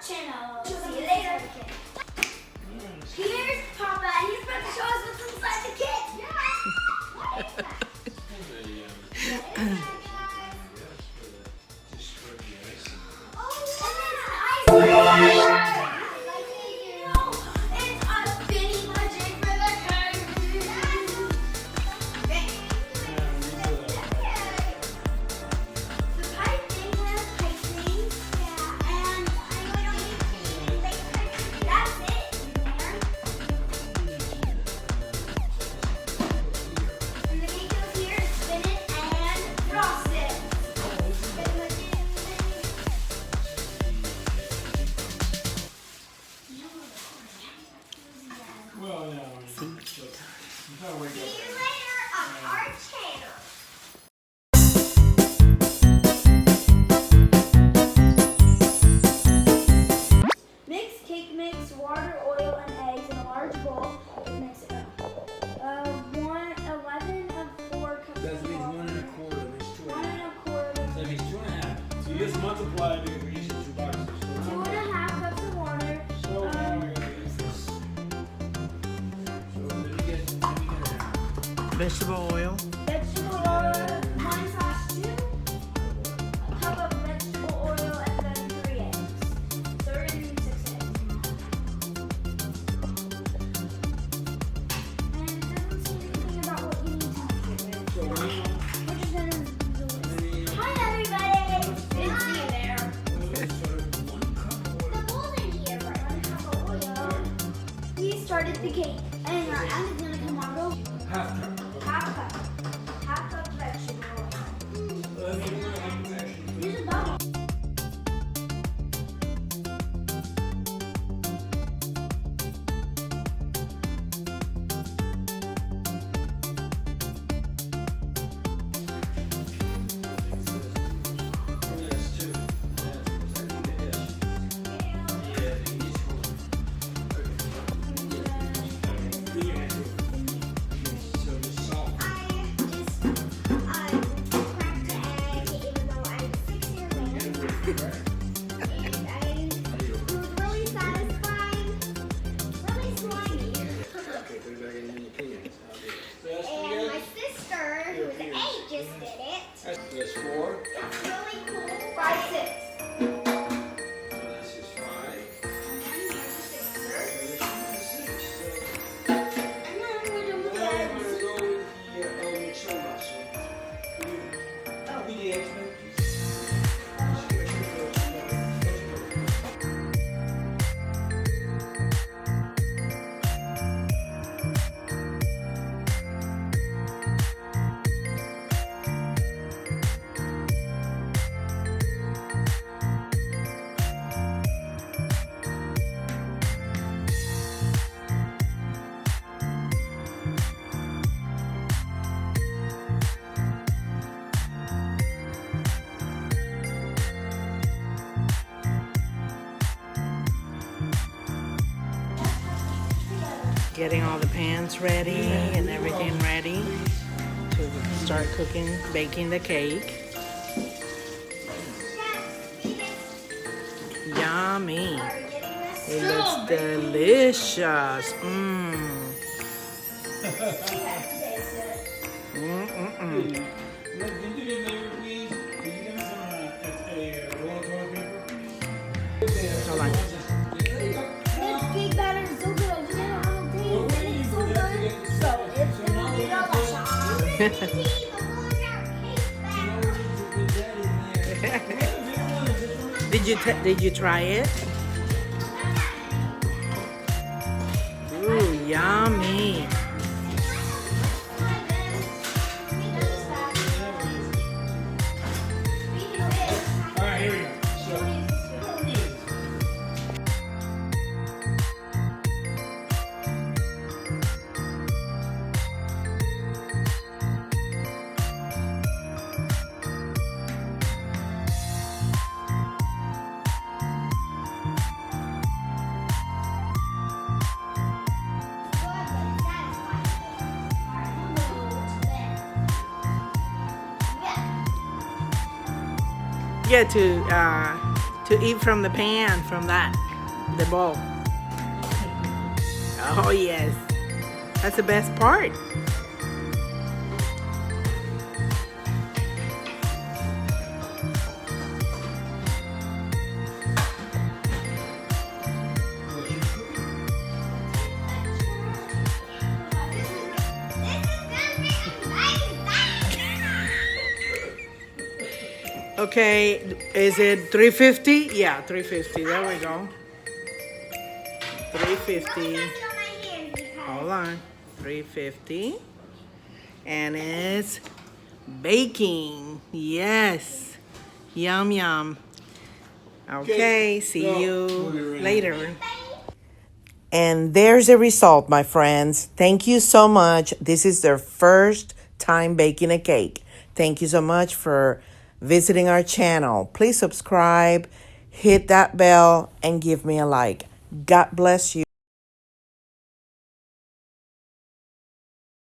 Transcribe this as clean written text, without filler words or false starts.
channel. See you later. Here's Papa, and he's about to show us what's inside the kit. Oh, and it's an ice cream. See you later on our channel. Mix cake mix, water, oil, and eggs in a large bowl. Mix it up. 11 of 4 cups That of means water. 1 1/4. That means 2 1 1/2. 1/4. That means 2 1/2. So you just multiply because we're using 2 boxes. 2 1/2 cups of water. So now we're going to use this. So let me get it out. Vegetable oil. Vegetable oil, 1/2. A cup of vegetable oil, and then 3 eggs. 36 eggs. And it doesn't say anything about what you need to mix it with. So now, We're just gonna do this. then Hi everybody! Good to see you there. so 1 cup of The oil. bowl's in here, right? 1 cup of oil. We started the cake. And our end is gonna come out of 1/2 cup. half cup. Half cup vegetable oil. Let me actually. Use a bubble. That's 4. It's really cool. 5, 6. So this is 5. And then here's the sixer. This is 6. And then we're gonna So move now the we're eggs. going to go with the mixer muscle. Give me the eggs, man. Getting all the pans ready and everything ready to start cooking, baking the cake. Yummy. It looks delicious. Mmm. Mm-mm-mm. Did you get labor, please? Did you give me some roll of toilet paper? Hold on. This cake batter is so good. I just had it all day. And it's so good. So it's gonna be delicious. Did you try it? Ooh, yummy. All right, here we go. So, Yeah, to to eat from the pan, from the bowl. Oh yes, that's the best part. Okay, is it 350? Yeah, 350. There we go. 350. Hold on. 350. And it's baking. Yes. Yum, yum. Okay, see you later. And there's the result, my friends. Thank you so much. This is their first time baking a cake. Thank you so much for visiting our channel. Please subscribe, hit that bell, and give me a like. God bless you.